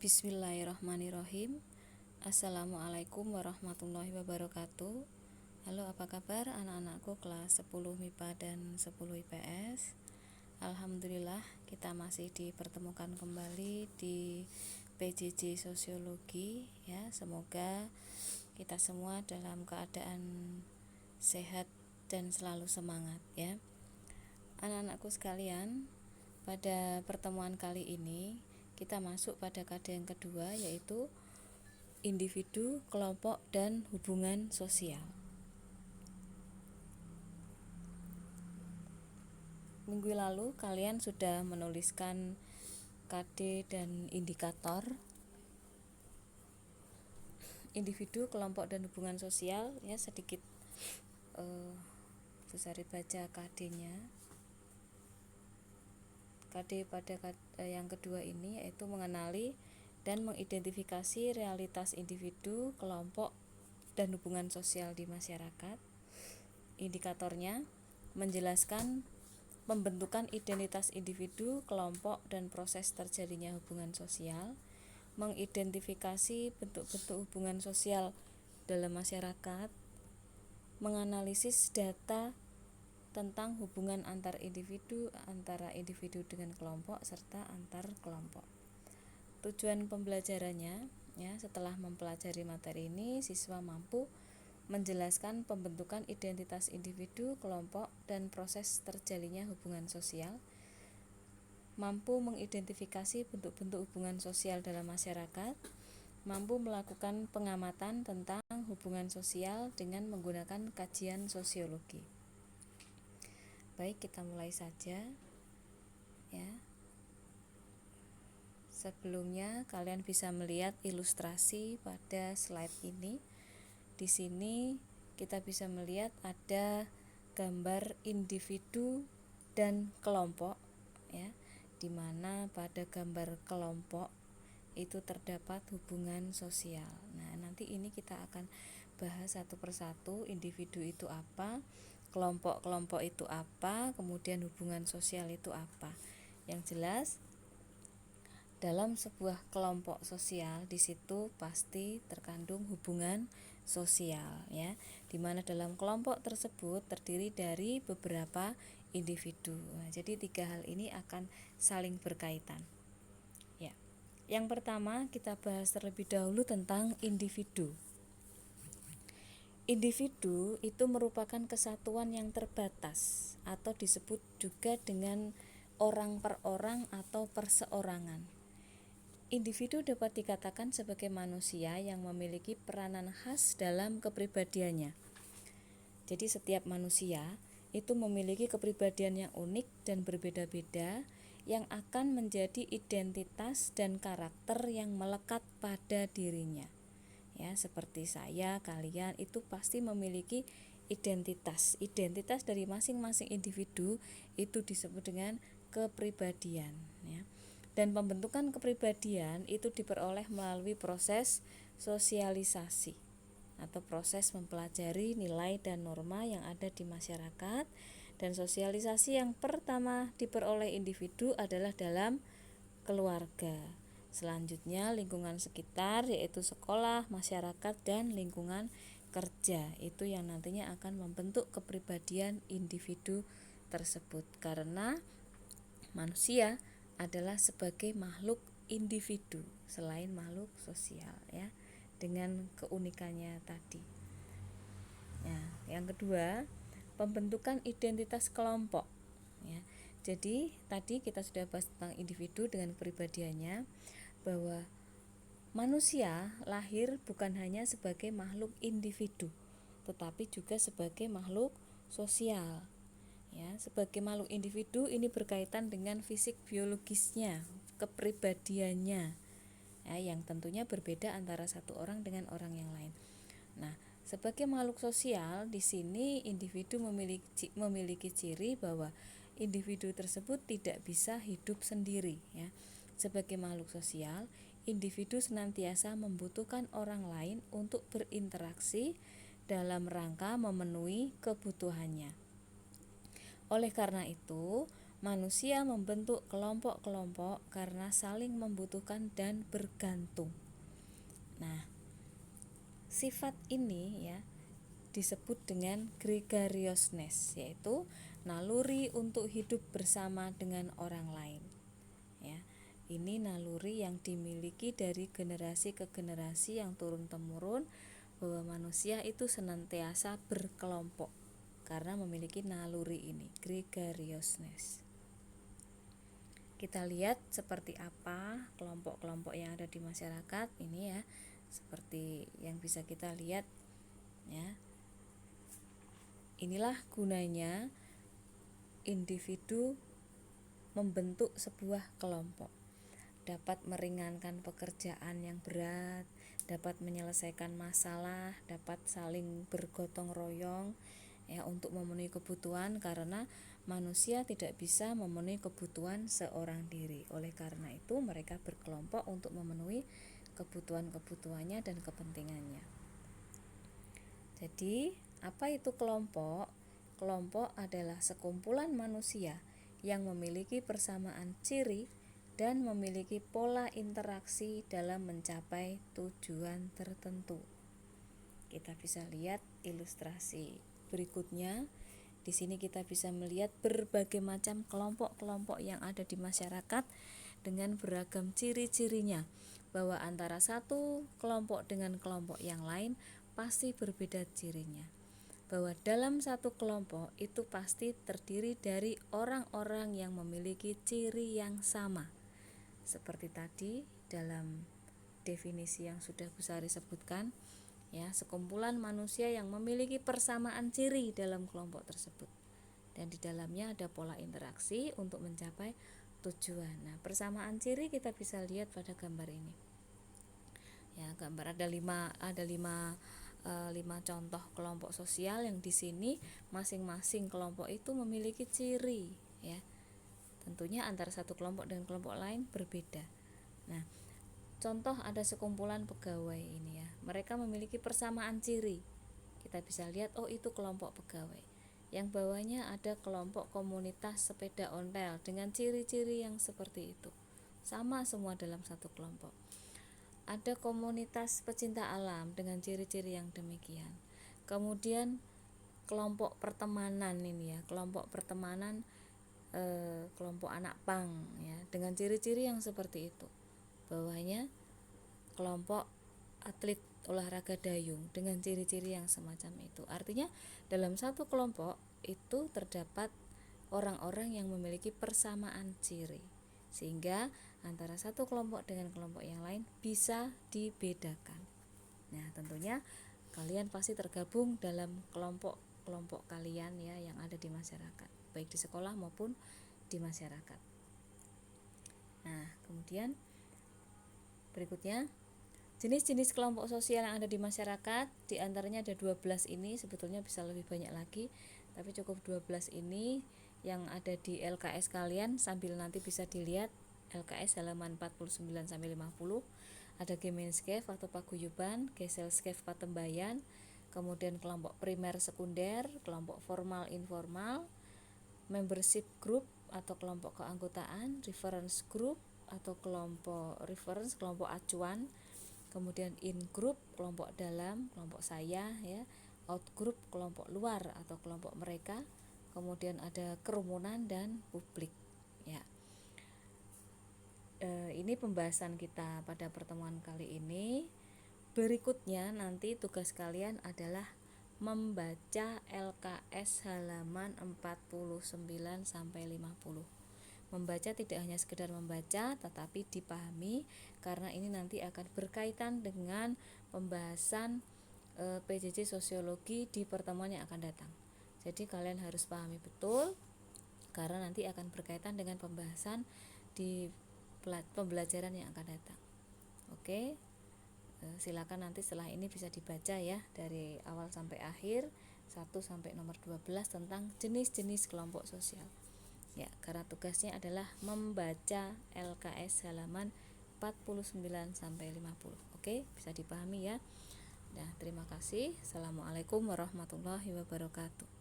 Bismillahirrahmanirrahim. Assalamualaikum warahmatullahi wabarakatuh. Halo, apa kabar anak-anakku kelas 10 MIPA dan 10 IPS? Alhamdulillah, kita masih dipertemukan kembali di PJJ Sosiologi ya. Semoga kita semua dalam keadaan sehat dan selalu semangat ya. Anak-anakku sekalian, pada pertemuan kali ini kita masuk pada KD yang kedua, yaitu individu, kelompok, dan hubungan sosial. Minggu lalu kalian sudah menuliskan KD dan indikator individu, kelompok, dan hubungan sosial ya. Sedikit Susari baca KD-nya. KD pada yang kedua ini yaitu mengenali dan mengidentifikasi realitas individu, kelompok, dan hubungan sosial di masyarakat. Indikatornya menjelaskan pembentukan identitas individu, kelompok, dan proses terjadinya hubungan sosial, mengidentifikasi bentuk-bentuk hubungan sosial dalam masyarakat, menganalisis data tentang hubungan antar individu, antara individu dengan kelompok, serta antar kelompok. Tujuan pembelajarannya ya, setelah mempelajari materi ini, siswa mampu menjelaskan pembentukan identitas individu, kelompok, dan proses terjalinnya hubungan sosial, mampu mengidentifikasi bentuk-bentuk hubungan sosial dalam masyarakat, mampu melakukan pengamatan tentang hubungan sosial dengan menggunakan kajian sosiologi. Baik, kita mulai saja ya. Sebelumnya kalian bisa melihat ilustrasi pada slide ini. Di sini kita bisa melihat ada gambar individu dan kelompok ya, di mana pada gambar kelompok itu terdapat hubungan sosial. Nah, nanti ini kita akan bahas satu persatu, individu itu apa, kelompok-kelompok itu apa, kemudian hubungan sosial itu apa. Yang jelas dalam sebuah kelompok sosial di situ pasti terkandung hubungan sosial ya, di mana dalam kelompok tersebut terdiri dari beberapa individu. Nah, jadi tiga hal ini akan saling berkaitan. Ya. Yang pertama kita bahas terlebih dahulu tentang individu. Individu itu merupakan kesatuan yang terbatas atau disebut juga dengan orang per orang atau perseorangan. Individu dapat dikatakan sebagai manusia yang memiliki peranan khas dalam kepribadiannya. Jadi setiap manusia itu memiliki kepribadian yang unik dan berbeda-beda yang akan menjadi identitas dan karakter yang melekat pada dirinya. Ya, seperti saya, kalian itu pasti memiliki identitas. Identitas dari masing-masing individu itu disebut dengan kepribadian ya. Dan pembentukan kepribadian itu diperoleh melalui proses sosialisasi atau proses mempelajari nilai dan norma yang ada di masyarakat. Dan sosialisasi yang pertama diperoleh individu adalah dalam keluarga. Selanjutnya lingkungan sekitar, yaitu sekolah, masyarakat, dan lingkungan kerja. Itu yang nantinya akan membentuk kepribadian individu tersebut. Karena manusia adalah sebagai makhluk individu selain makhluk sosial ya, dengan keunikannya tadi. Nah, yang kedua, pembentukan identitas kelompok ya. Jadi tadi kita sudah bahas tentang individu dengan kepribadiannya, bahwa manusia lahir bukan hanya sebagai makhluk individu, tetapi juga sebagai makhluk sosial. Ya, sebagai makhluk individu ini berkaitan dengan fisik biologisnya, kepribadiannya, ya, yang tentunya berbeda antara satu orang dengan orang yang lain. Nah, sebagai makhluk sosial di sini individu memiliki ciri bahwa individu tersebut tidak bisa hidup sendiri ya. Sebagai makhluk sosial, individu senantiasa membutuhkan orang lain untuk berinteraksi dalam rangka memenuhi kebutuhannya. Oleh karena itu, Manusia membentuk kelompok-kelompok karena saling membutuhkan dan bergantung. Nah, sifat ini ya disebut dengan gregariousness, yaitu naluri untuk hidup bersama dengan orang lain. Ya, ini naluri yang dimiliki dari generasi ke generasi yang turun-temurun, bahwa manusia itu senantiasa berkelompok karena memiliki naluri ini, gregariousness. Kita lihat seperti apa kelompok-kelompok yang ada di masyarakat ini ya, seperti yang bisa kita lihat ya. Inilah gunanya individu membentuk sebuah kelompok. Dapat meringankan pekerjaan yang berat, dapat menyelesaikan masalah, dapat saling bergotong royong ya untuk memenuhi kebutuhan, karena manusia tidak bisa memenuhi kebutuhan seorang diri. Oleh karena itu mereka berkelompok untuk memenuhi kebutuhan-kebutuhannya dan kepentingannya. Jadi, apa itu kelompok? Kelompok adalah sekumpulan manusia yang memiliki persamaan ciri dan memiliki pola interaksi dalam mencapai tujuan tertentu. Kita bisa lihat ilustrasi berikutnya. Di sini kita bisa melihat berbagai macam kelompok-kelompok yang ada di masyarakat dengan beragam ciri-cirinya, bahwa antara satu kelompok dengan kelompok yang lain pasti berbeda cirinya. Bahwa dalam satu kelompok itu pasti terdiri dari orang-orang yang memiliki ciri yang sama. Seperti tadi dalam definisi yang sudah Bu Sari sebutkan, ya, sekumpulan manusia yang memiliki persamaan ciri dalam kelompok tersebut, dan di dalamnya ada pola interaksi untuk mencapai tujuan. Nah, persamaan ciri kita bisa lihat pada gambar ini. Ya, gambar ada lima contoh kelompok sosial yang di sini masing-masing kelompok itu memiliki ciri, ya. Tentunya antara satu kelompok dengan kelompok lain berbeda. Nah, contoh ada sekumpulan pegawai ini ya. Mereka memiliki persamaan ciri. Kita bisa lihat, oh itu kelompok pegawai. Yang bawahnya ada kelompok komunitas sepeda ontel dengan ciri-ciri yang seperti itu. Sama semua dalam satu kelompok. Ada komunitas pecinta alam dengan ciri-ciri yang demikian. Kemudian kelompok pertemanan ini ya, kelompok pertemanan kelompok anak pang ya, dengan ciri-ciri yang seperti itu. Bawahnya kelompok atlet olahraga dayung dengan ciri-ciri yang semacam itu. Artinya dalam satu kelompok itu terdapat orang-orang yang memiliki persamaan ciri, sehingga antara satu kelompok dengan kelompok yang lain bisa dibedakan. Nah, tentunya kalian pasti tergabung dalam kelompok-kelompok kalian ya yang ada di masyarakat, baik di sekolah maupun di masyarakat. Nah, kemudian berikutnya jenis-jenis kelompok sosial yang ada di masyarakat, di antaranya ada 12 ini, sebetulnya bisa lebih banyak lagi, tapi cukup 12 ini yang ada di LKS kalian, sambil nanti bisa dilihat LKS halaman 49 sampai 50. Ada Gemeenschaft atau paguyuban, Gesellschaft patembayan, kemudian kelompok primer sekunder, kelompok formal informal, membership group atau kelompok keanggotaan, reference group atau kelompok reference, kelompok acuan, kemudian in group, kelompok dalam, kelompok saya ya, out group, kelompok luar atau kelompok mereka, kemudian ada kerumunan dan publik ya. Ini pembahasan kita pada pertemuan kali ini. Berikutnya nanti tugas kalian adalah membaca LKS halaman 49 sampai 50. Membaca tidak hanya sekedar membaca, tetapi dipahami, karena ini nanti akan berkaitan dengan pembahasan PJJ sosiologi di pertemuan yang akan datang. Jadi kalian harus pahami betul, karena nanti akan berkaitan dengan pembahasan di pembelajaran yang akan datang. Oke, silakan nanti setelah ini bisa dibaca ya dari awal sampai akhir 1 sampai nomor 12 tentang jenis-jenis kelompok sosial. Ya, karena tugasnya adalah membaca LKS halaman 49 sampai 50. Oke, bisa dipahami ya. Nah, terima kasih. Assalamualaikum warahmatullahi wabarakatuh.